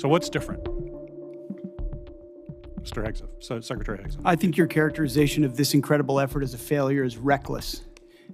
So what's different? Mr. Hegseth, Secretary Hegseth. I think your characterization of this incredible effort as a failure is reckless.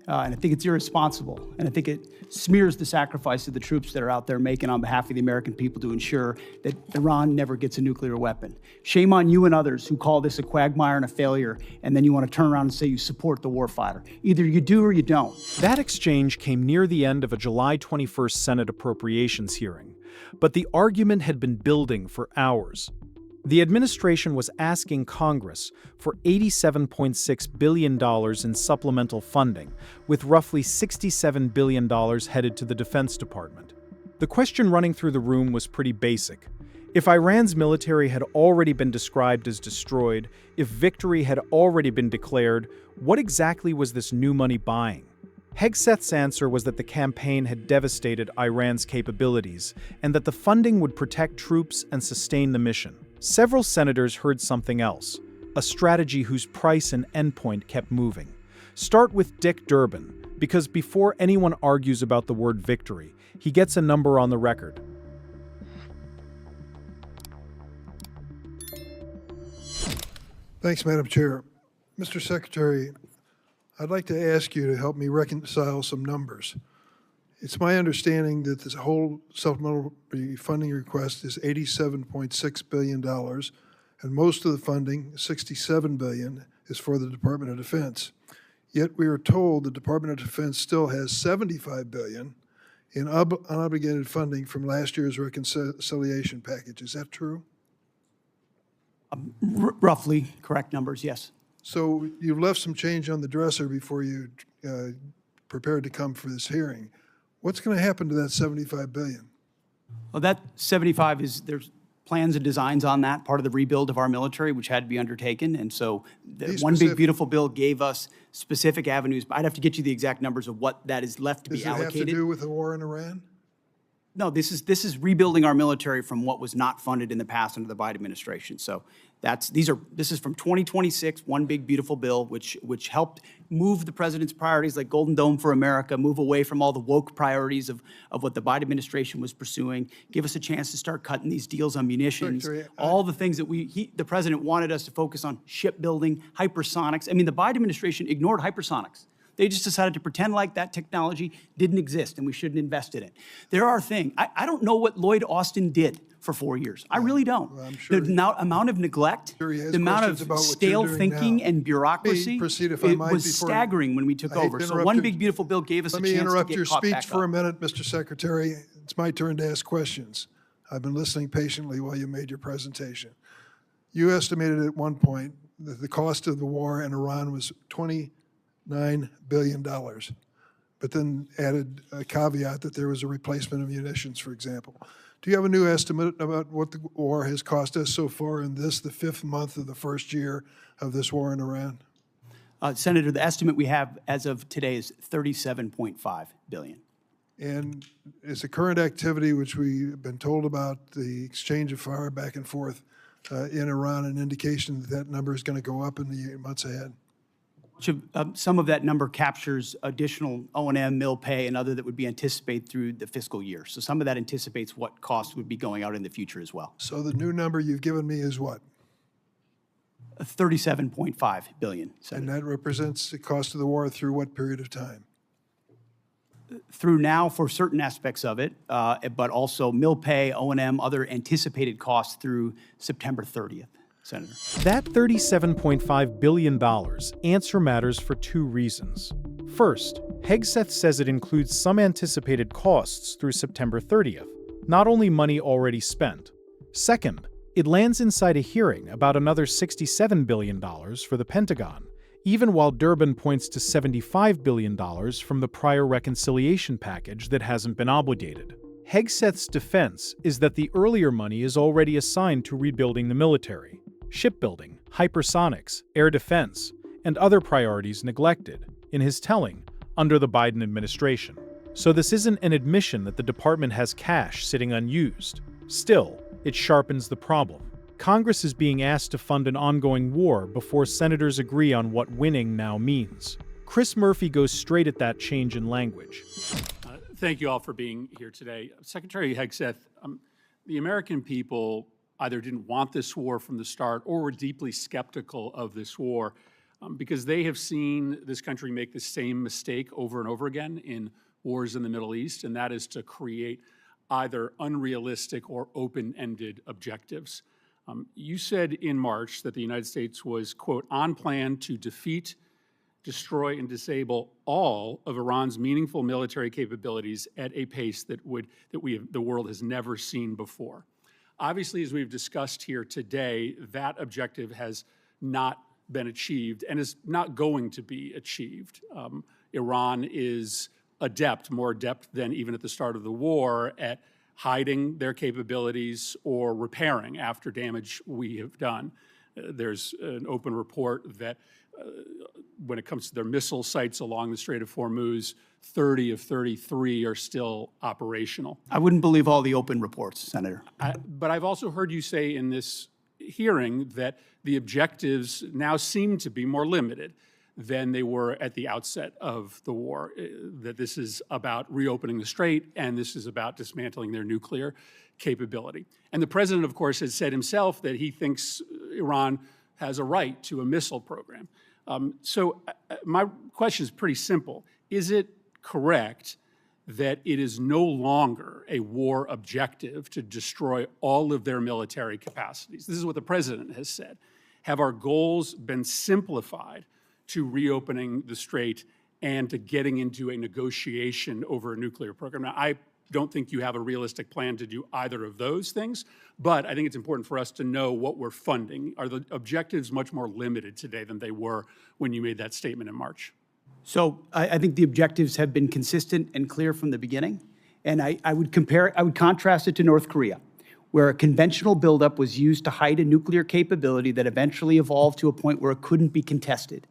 And I think it's irresponsible. And I think it smears the sacrifice of the troops that are out there making on behalf of the American people to ensure that Iran never gets a nuclear weapon. Shame on you and others who call this a quagmire and a failure, and then you want to turn around and say you support the warfighter. Either you do or you don't. That exchange came near the end of a July 21st Senate Appropriations hearing, but the argument had been building for hours. The administration was asking Congress for $87.6 billion in supplemental funding, with roughly $67 billion headed to the Defense Department. The question running through the room was pretty basic. If Iran's military had already been described as destroyed, if victory had already been declared, what exactly was this new money buying? Hegseth's answer was that the campaign had devastated Iran's capabilities and that the funding would protect troops and sustain the mission. Several senators heard something else, a strategy whose price and endpoint kept moving. Start with Dick Durbin, because before anyone argues about the word victory, he gets a number on the record. Thanks, Madam Chair. Mr. Secretary, I'd like to ask you to help me reconcile some numbers. It's my understanding that this whole supplemental funding request is $87.6 billion, and most of the funding, $67 billion, is for the Department of Defense. Yet we are told the Department of Defense still has $75 billion in unobligated funding from last year's reconciliation package. Is that true? Roughly correct numbers, yes. So you've left some change on the dresser before you prepared to come for this hearing. What's going to happen to that $75 billion? Well, that 75 is, there's plans and designs on that, part of the rebuild of our military, which had to be undertaken. And so the One Big Beautiful Bill gave us specific avenues. I'd have to get you the exact numbers of what that is left to be allocated. Does it have to do with the war in Iran? No, this is rebuilding our military from what was not funded in the past under the Biden administration. So this is from 2026, One Big Beautiful Bill, which helped move the president's priorities like Golden Dome for America, move away from all the woke priorities of what the Biden administration was pursuing, give us a chance to start cutting these deals on munitions, all the things that the president wanted us to focus on: shipbuilding, hypersonics. I mean, the Biden administration ignored hypersonics. They just decided to pretend like that technology didn't exist and we shouldn't invest in it. There are things. I don't know what Lloyd Austin did for 4 years. I really don't. Well, sure the amount of neglect, the amount of stale thinking and bureaucracy, it was staggering when we took over. So One Big Beautiful Bill gave us a chance to get caught back up. Let me interrupt your speech for a minute, Mr. Secretary. It's my turn to ask questions. I've been listening patiently while you made your presentation. You estimated at one point that the cost of the war in Iran was $29 billion, but then added a caveat that there was a replacement of munitions, for example. Do you have a new estimate about what the war has cost us so far in the 5th month of the first year of this war in Iran? Senator, the estimate we have as of today is $37.5 billion. And is the current activity, which we've been told about, the exchange of fire back and forth in Iran, an indication that that number is going to go up in the months ahead? Some of that number captures additional O&M, mill pay, and other that would be anticipated through the fiscal year. So some of that anticipates what costs would be going out in the future as well. So the new number you've given me is what? $37.5 billion. Senator. And that represents the cost of the war through what period of time? Through now for certain aspects of it, but also mill pay, O&M, other anticipated costs through September 30th. Senator. That $37.5 billion answer matters for two reasons. First, Hegseth says it includes some anticipated costs through September 30th, not only money already spent. Second, it lands inside a hearing about another $67 billion for the Pentagon, even while Durbin points to $75 billion from the prior reconciliation package that hasn't been obligated. Hegseth's defense is that the earlier money is already assigned to rebuilding the military, shipbuilding, hypersonics, air defense, and other priorities neglected, in his telling, under the Biden administration. So this isn't an admission that the department has cash sitting unused. Still, it sharpens the problem. Congress is being asked to fund an ongoing war before senators agree on what winning now means. Chris Murphy goes straight at that change in language. Thank you all for being here today. Secretary Hegseth, the American people either didn't want this war from the start or were deeply skeptical of this war because they have seen this country make the same mistake over and over again in wars in the Middle East, and that is to create either unrealistic or open-ended objectives. You said in March that the United States was, quote, on plan to defeat, destroy, and disable all of Iran's meaningful military capabilities at a pace that the world has never seen before. Obviously, as we've discussed here today, that objective has not been achieved and is not going to be achieved. Iran is adept, more adept than even at the start of the war, at hiding their capabilities or repairing after damage we have done. There's an open report that when it comes to their missile sites along the Strait of Hormuz, 30 of 33 are still operational. I wouldn't believe all the open reports, Senator. But I've also heard you say in this hearing that the objectives now seem to be more limited than they were at the outset of the war, that this is about reopening the strait and this is about dismantling their nuclear capability. And the president, of course, has said himself that he thinks Iran has a right to a missile program. So my question is pretty simple. Is it correct that it is no longer a war objective to destroy all of their military capacities? This is what the president has said. Have our goals been simplified to reopening the strait and to getting into a negotiation over a nuclear program? Now, I don't think you have a realistic plan to do either of those things, but I think it's important for us to know what we're funding. Are the objectives much more limited today than they were when you made that statement in March? So I think the objectives have been consistent and clear from the beginning. And I would contrast it to North Korea, where a conventional buildup was used to hide a nuclear capability that eventually evolved to a point where it couldn't be contested.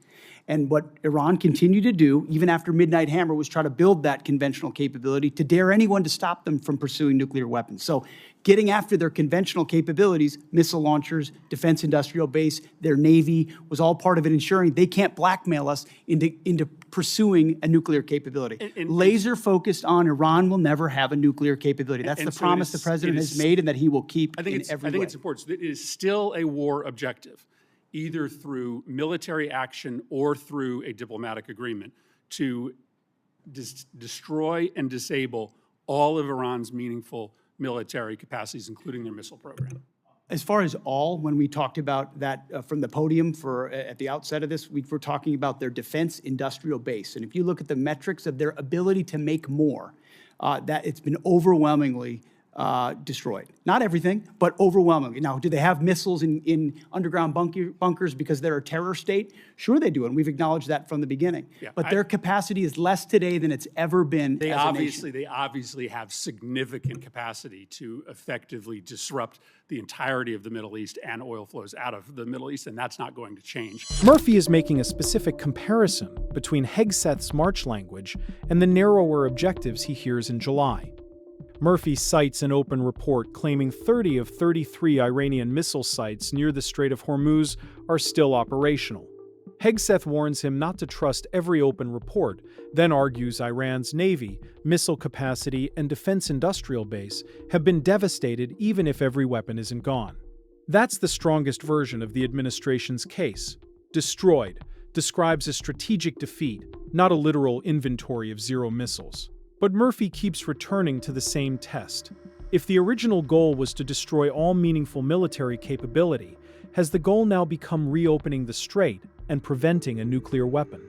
And what Iran continued to do, even after Midnight Hammer, was try to build that conventional capability to dare anyone to stop them from pursuing nuclear weapons. So getting after their conventional capabilities, missile launchers, defense industrial base, their Navy, was all part of it ensuring they can't blackmail us into pursuing a nuclear capability. Laser focused on Iran will never have a nuclear capability. That's the promise the president has made and that he will keep in every way. I think it's important. So it is still a war objective, either through military action or through a diplomatic agreement, to destroy and disable all of Iran's meaningful military capacities, including their missile program. As far as all, when we talked about that from the podium at the outset of this, we were talking about their defense industrial base. And if you look at the metrics of their ability to make more, that it's been overwhelmingly destroyed. Not everything, but overwhelmingly. Now, do they have missiles in underground bunkers because they're a terror state? Sure they do, and we've acknowledged that from the beginning. Yeah, but their capacity is less today than it's ever been as a nation. They obviously have significant capacity to effectively disrupt the entirety of the Middle East and oil flows out of the Middle East, and that's not going to change. Murphy is making a specific comparison between Hegseth's March language and the narrower objectives he hears in July. Murphy cites an open report claiming 30 of 33 Iranian missile sites near the Strait of Hormuz are still operational. Hegseth warns him not to trust every open report, then argues Iran's Navy, missile capacity, and defense industrial base have been devastated even if every weapon isn't gone. That's the strongest version of the administration's case. Destroyed describes a strategic defeat, not a literal inventory of zero missiles. But Murphy keeps returning to the same test. If the original goal was to destroy all meaningful military capability, has the goal now become reopening the strait and preventing a nuclear weapon?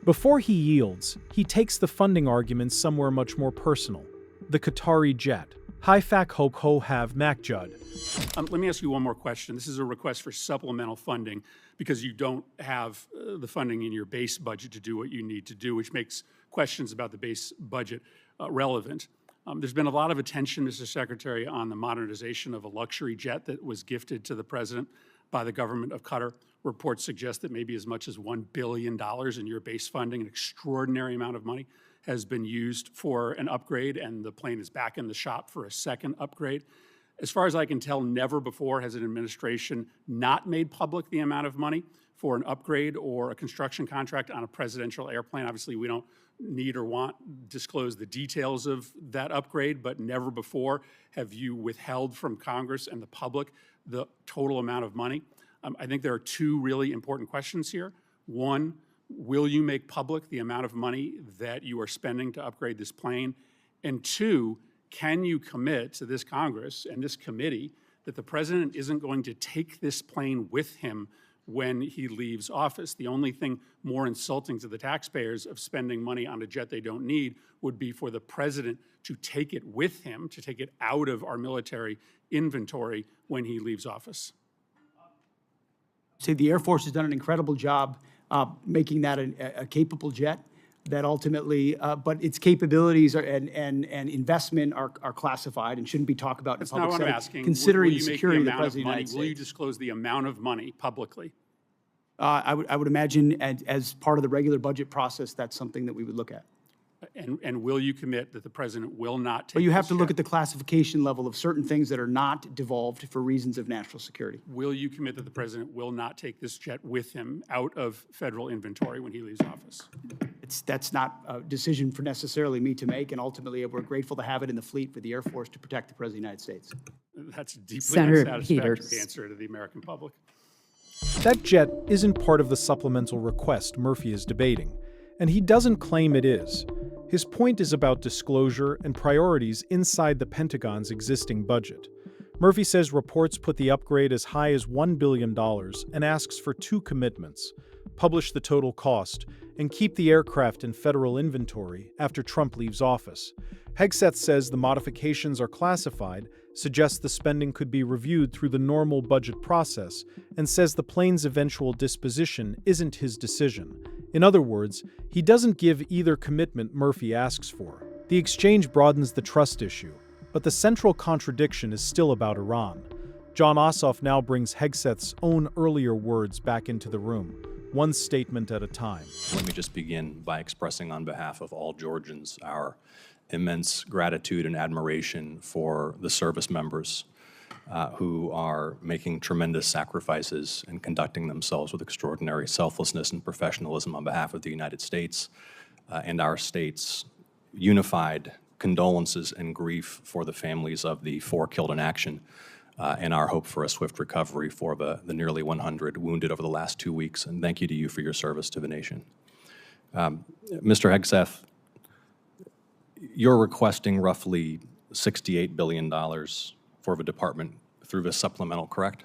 Before he yields, he takes the funding argument somewhere much more personal. The Qatari jet. Haifak Hope Ho Have Macjud. Let me ask you one more question. This is a request for supplemental funding because you don't have the funding in your base budget to do what you need to do, which makes questions about the base budget relevant. There's been a lot of attention, Mr. Secretary, on the modernization of a luxury jet that was gifted to the president by the government of Qatar. Reports suggest that maybe as much as $1 billion in your base funding, an extraordinary amount of money, has been used for an upgrade, and the plane is back in the shop for a second upgrade. As far as I can tell, never before has an administration not made public the amount of money for an upgrade or a construction contract on a presidential airplane. Obviously, we don't need or want disclose the details of that upgrade, but never before have you withheld from Congress and the public the total amount of money. I think there are two really important questions here. One, will you make public the amount of money that you are spending to upgrade this plane? And two, can you commit to this Congress and this committee that the president isn't going to take this plane with him when he leaves office? The only thing more insulting to the taxpayers of spending money on a jet they don't need would be for the president to take it with him, to take it out of our military inventory when he leaves office. Say the Air Force has done an incredible job making that a capable jet that ultimately, but its capabilities and investment are classified and shouldn't be talked about in That's the public not what I'm setting, asking. considering Will the you make security of the amount President of the United States. Will you disclose the amount of money publicly? I would imagine as part of the regular budget process, that's something that we would look at. And will you commit that the president will not take But you have this to look jet? at the classification level of certain things that are not devolved for reasons of national security. Will you commit that the president will not take this jet with him out of federal inventory when he leaves office? That's not a decision for necessarily me to make, and ultimately, we're grateful to have it in the fleet for the Air Force to protect the President of the United States. That's a deeply Senator unsatisfactory Peters. answer to the American public. That jet isn't part of the supplemental request Murphy is debating, and he doesn't claim it is. His point is about disclosure and priorities inside the Pentagon's existing budget. Murphy says reports put the upgrade as high as $1 billion and asks for two commitments: publish the total cost and keep the aircraft in federal inventory after Trump leaves office. Hegseth says the modifications are classified, suggests the spending could be reviewed through the normal budget process, and says the plane's eventual disposition isn't his decision. In other words, he doesn't give either commitment Murphy asks for. The exchange broadens the trust issue, but the central contradiction is still about Iran. Jon Ossoff now brings Hegseth's own earlier words back into the room, one statement at a time. Let me just begin by expressing on behalf of all Georgians our immense gratitude and admiration for the service members who are making tremendous sacrifices and conducting themselves with extraordinary selflessness and professionalism on behalf of the United States and our state's unified condolences and grief for the families of the 4 killed in action and our hope for a swift recovery for the nearly 100 wounded over the last 2 weeks. And thank you to you for your service to the nation. Mr. Hegseth, you're requesting roughly $68 billion for the department through this supplemental, correct?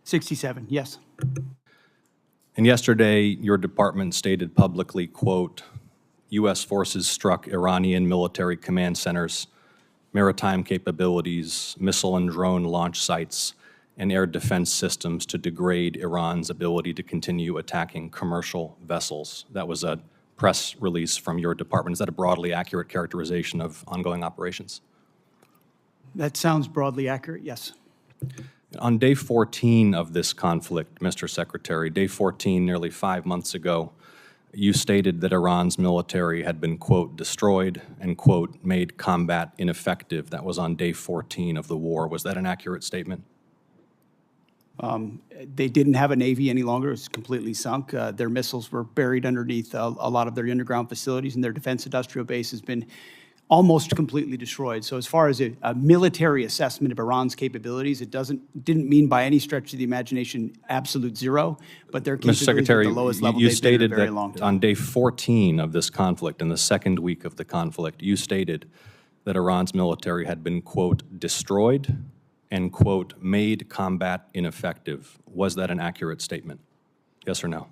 67, yes. And yesterday, your department stated publicly, quote, U.S. forces struck Iranian military command centers, maritime capabilities, missile and drone launch sites, and air defense systems to degrade Iran's ability to continue attacking commercial vessels. That was a press release from your department. Is that a broadly accurate characterization of ongoing operations? That sounds broadly accurate, yes. On day 14 of this conflict, Mr. Secretary, day 14, nearly 5 months ago, you stated that Iran's military had been, quote, destroyed and, quote, made combat ineffective. That was on day 14 of the war. Was that an accurate statement? They didn't have a Navy any longer. It was completely sunk. Their missiles were buried underneath a lot of their underground facilities, and their defense industrial base has been almost completely destroyed. So as far as a military assessment of Iran's capabilities, it didn't mean by any stretch of the imagination absolute zero, but their capabilities Mr. Secretary, at the lowest level you they've been in a stated very that long time. on day 14 of this conflict, in the second week of the conflict, you stated that Iran's military had been, quote, destroyed and, quote, made combat ineffective. Was that an accurate statement? Yes or no?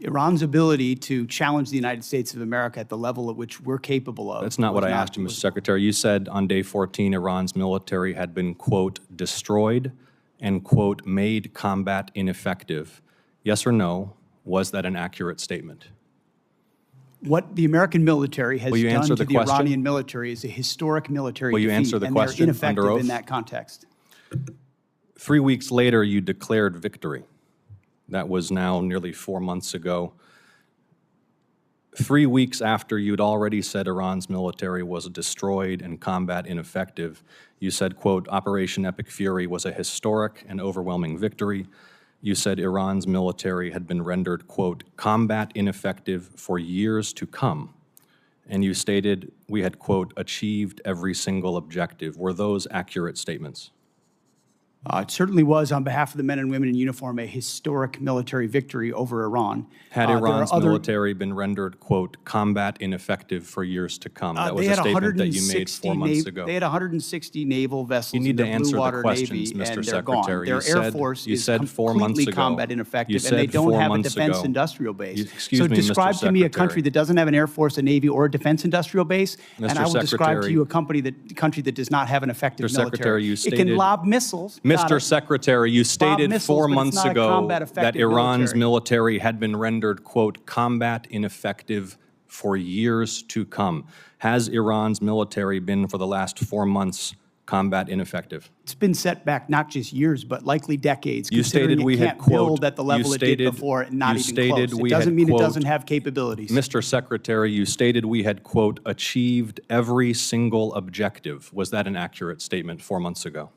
Iran's ability to challenge the United States of America at the level at which we're capable of. That's not what I asked you, Mr. Secretary. You said on day 14 Iran's military had been, quote, destroyed and, quote, made combat ineffective. Yes or no, was that an accurate statement? What the American military has Will you done answer to the the question? Iranian military is a historic military Will you defeat, answer the and question they're under ineffective oath? in that context. 3 weeks later, you declared victory. That was now nearly 4 months ago. 3 weeks after you'd already said Iran's military was destroyed and combat ineffective, you said, quote, Operation Epic Fury was a historic and overwhelming victory. you said Iran's military had been rendered, quote, combat ineffective for years to come. And you stated we had, quote, achieved every single objective. Were those accurate statements? It certainly was, on behalf of the men and women in uniform, a historic military victory over Iran. Had There are Iran's other- military been rendered, quote, combat ineffective for years to come? That was They a had statement that you made 160 4 months ago. They had 160 naval vessels You need in to the answer Blue the Water questions, Navy, Mr. and they're gone. Secretary. Their You Air said- Force you is said 4 months completely ago. combat You ineffective, said and they don't 4 have a months defense ago. industrial base. Excuse So me, Mr. describe to me a country Secretary. that doesn't have an Air Force, a Navy, or a defense industrial base, and Mr. I will describe to Secretary. you a country that does not have an effective Mr. military. Secretary, you It stated- can lob missiles. Got Mr. it. Secretary, you stated missiles, 4 but it's months not a ago combat that effective Iran's military. military had been rendered, quote, combat ineffective for years to come. Has Iran's military been, for the last 4 months, combat ineffective? It's been set back not just years, but likely decades. You considering stated we it had, can't quote, build at the level it did before, and not you even stated close. we It doesn't had, mean it quote, doesn't have capabilities. Mr. Secretary, you stated we had, quote, achieved every single objective. Was that an accurate statement 4 months ago?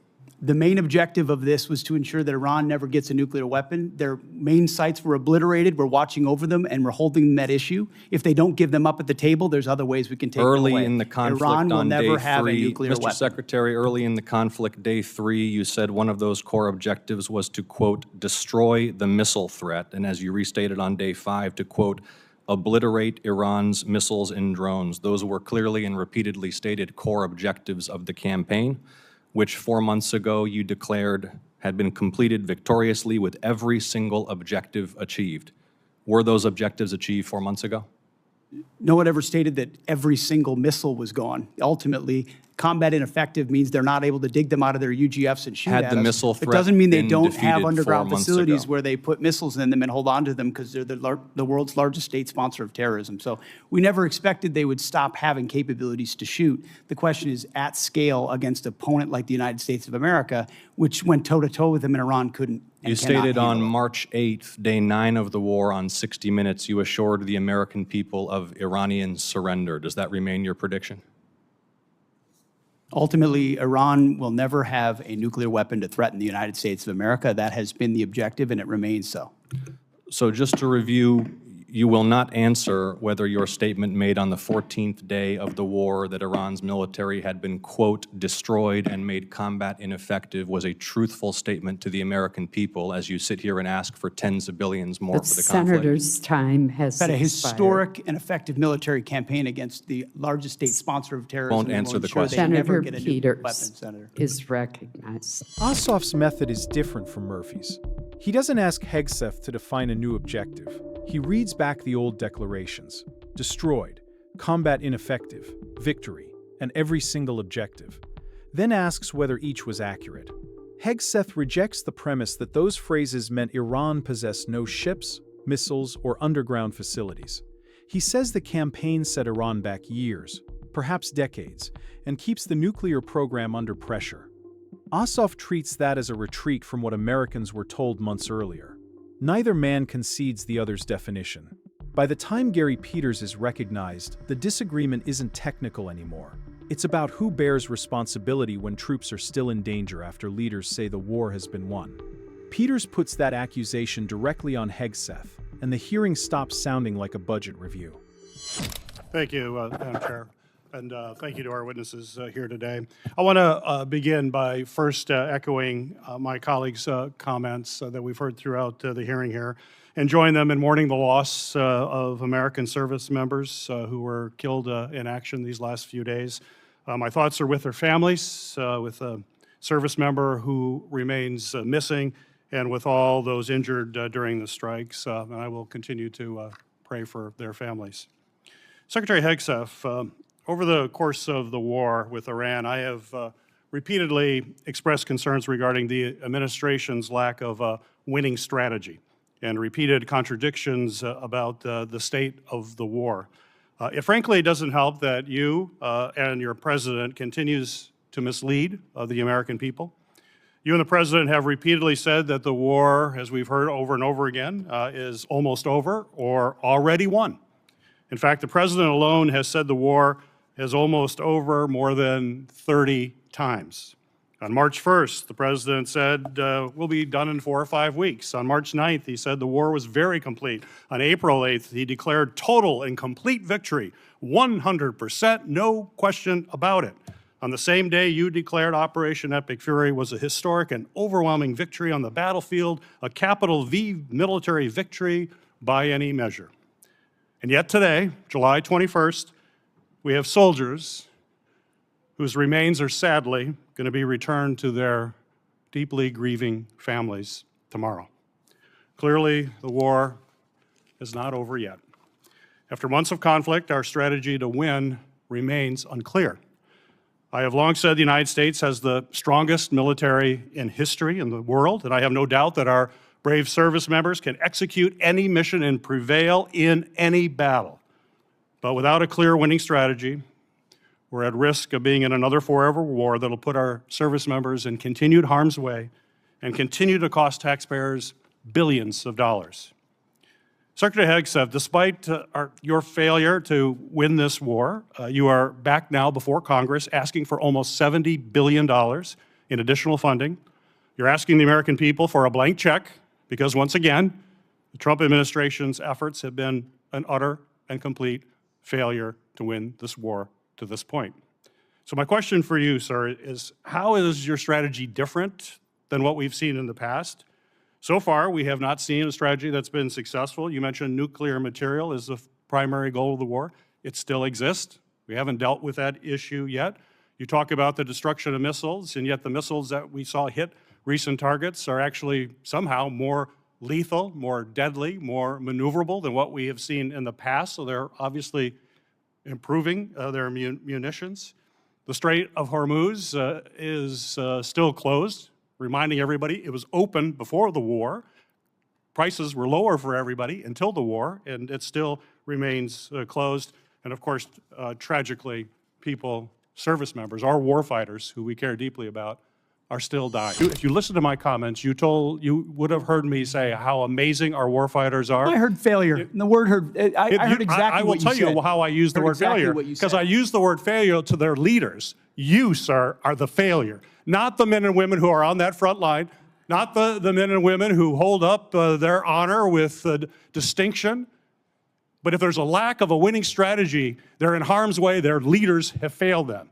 The main objective of this was to ensure that Iran never gets a nuclear weapon. Their main sites were obliterated. We're watching over them, and we're holding them that issue. If they don't give them up at the table, there's other ways we can take them away. Early in the conflict Iran will on never day have a 3, nuclear Mr. weapon. Secretary, early in the conflict, day 3, you said one of those core objectives was to, quote, destroy the missile threat, and as you restated on day 5, to, quote, obliterate Iran's missiles and drones. Those were clearly and repeatedly stated core objectives of the campaign, which 4 months ago you declared had been completed victoriously with every single objective achieved. Were those objectives achieved 4 months ago? No one ever stated that every single missile was gone. Ultimately, combat ineffective means they're not able to dig them out of their UGFs and shoot Had at the us. missile It threat doesn't mean they been don't defeated have 4 underground months facilities ago? where they put missiles in them and hold on to them because they're the world's largest state sponsor of terrorism. So we never expected they would stop having capabilities to shoot. The question is at scale against an opponent like the United States of America, which went toe-to-toe with them, and Iran couldn't. And You cannot stated on handle it. March 8th, day 9 of the war, on 60 Minutes, you assured the American people of Iranian surrender. Does that remain your prediction? Ultimately, Iran will never have a nuclear weapon to threaten the United States of America. That has been the objective, and it remains so. So just to review, you will not answer whether your statement made on the 14th day of the war that Iran's military had been, quote, destroyed and made combat ineffective was a truthful statement to the American people as you sit here and ask for tens of billions more The for the conflict. senator's time has Had a expired. historic and effective military campaign against the largest state sponsor of terrorism. Won't and will answer the ensure they question. never Senator get a nuclear weapon, Peters Senator. is recognized. Ossoff's method is different from Murphy's. He doesn't ask Hegseth to define a new objective. He reads back the old declarations: destroyed, combat ineffective, victory, and every single objective, then asks whether each was accurate. Hegseth rejects the premise that those phrases meant Iran possessed no ships, missiles, or underground facilities. He says the campaign set Iran back years, perhaps decades, and keeps the nuclear program under pressure. Ossoff treats that as a retreat from what Americans were told months earlier. Neither man concedes the other's definition. By the time Gary Peters is recognized, the disagreement isn't technical anymore. It's about who bears responsibility when troops are still in danger after leaders say the war has been won. Peters puts that accusation directly on Hegseth, and the hearing stops sounding like a budget review. Thank you, Madam Chair, and thank you to our witnesses here today. I want to begin by first echoing my colleagues' comments that we've heard throughout the hearing here, and join them in mourning the loss of American service members who were killed in action these last few days. My thoughts are with their families, with a service member who remains missing, and with all those injured during the strikes, and I will continue to pray for their families. Secretary Hegseth, over the course of the war with Iran, I have repeatedly expressed concerns regarding the administration's lack of a winning strategy and repeated contradictions about the state of the war. Frankly, it doesn't help that you and your president continues to mislead the American people. You and the president have repeatedly said that the war, as we've heard over and over again, is almost over or already won. In fact, the president alone has said the war is almost over more than 30 times. On March 1st, the president said, we'll be done in 4 or 5 weeks. On March 9th, he said the war was very complete. On April 8th, he declared total and complete victory, 100%, no question about it. On the same day, you declared Operation Epic Fury was a historic and overwhelming victory on the battlefield, a capital V military victory by any measure. And yet today, July 21st, we have soldiers whose remains are sadly going to be returned to their deeply grieving families tomorrow. Clearly, the war is not over yet. After months of conflict, our strategy to win remains unclear. I have long said the United States has the strongest military in history in the world, and I have no doubt that our brave service members can execute any mission and prevail in any battle. But without a clear winning strategy, we're at risk of being in another forever war that'll put our service members in continued harm's way and continue to cost taxpayers billions of dollars. Secretary Hegseth, despite your failure to win this war, you are back now before Congress asking for almost $70 billion in additional funding. You're asking the American people for a blank check because, once again, the Trump administration's efforts have been an utter and complete failure to win this war to this point. So my question for you, sir, is how is your strategy different than what we've seen in the past? So far, we have not seen a strategy that's been successful. You mentioned nuclear material as the primary goal of the war. It still exists. We haven't dealt with that issue yet. You talk about the destruction of missiles, and yet the missiles that we saw hit recent targets are actually somehow more lethal, more deadly, more maneuverable than what we have seen in the past. So they're obviously improving their munitions. The Strait of Hormuz is still closed, reminding everybody it was open before the war. Prices were lower for everybody until the war, and it still remains closed. And of course, tragically, people, service members, our warfighters, who we care deeply about, are still dying. If you listen to my comments, you would have heard me say how amazing our warfighters are. I heard failure. And the word heard, I heard exactly what you said. I will tell you how I use the word failure, because I use the word failure to their leaders. You, sir, are the failure, not the men and women who are on that front line, not the men and women who hold up their honor with distinction. But if there's a lack of a winning strategy, they're in harm's way. Their leaders have failed them.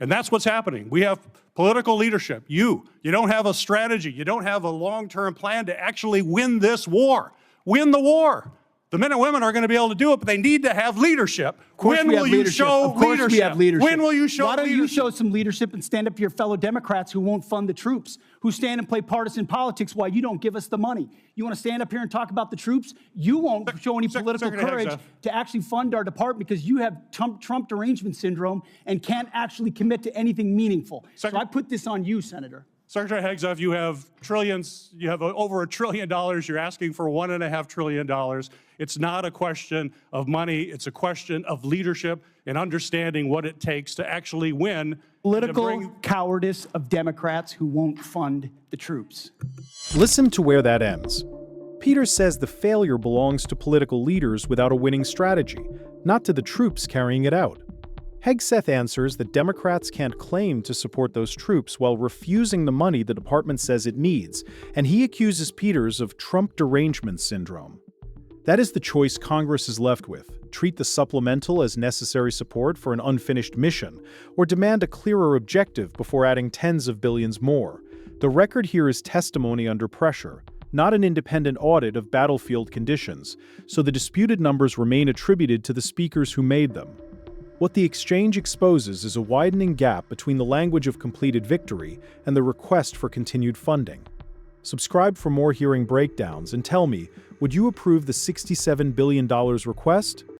And that's what's happening. We have political leadership. You don't have a strategy. You don't have a long-term plan to actually win this war. Win the war. The men and women are going to be able to do it, but they need to have leadership. When will you show leadership? Of course we have leadership. When will you show leadership? Why don't you show some leadership and stand up to your fellow Democrats who won't fund the troops, who stand and play partisan politics while you don't give us the money? You want to stand up here and talk about the troops? You won't show any political courage to actually fund our department because you have Trump derangement syndrome and can't actually commit to anything meaningful. So I put this on you, Senator. Secretary Hegseth, you have trillions, you have over $1 trillion, you're asking for $1.5 trillion. It's not a question of money, it's a question of leadership and understanding what it takes to actually win. Political cowardice of Democrats who won't fund the troops. Listen to where that ends. Peter says the failure belongs to political leaders without a winning strategy, not to the troops carrying it out. Hegseth answers that Democrats can't claim to support those troops while refusing the money the department says it needs, and he accuses Peters of Trump derangement syndrome. That is the choice Congress is left with: treat the supplemental as necessary support for an unfinished mission, or demand a clearer objective before adding tens of billions more. The record here is testimony under pressure, not an independent audit of battlefield conditions, so the disputed numbers remain attributed to the speakers who made them. What the exchange exposes is a widening gap between the language of completed victory and the request for continued funding. Subscribe for more hearing breakdowns and tell me, would you approve the $67 billion request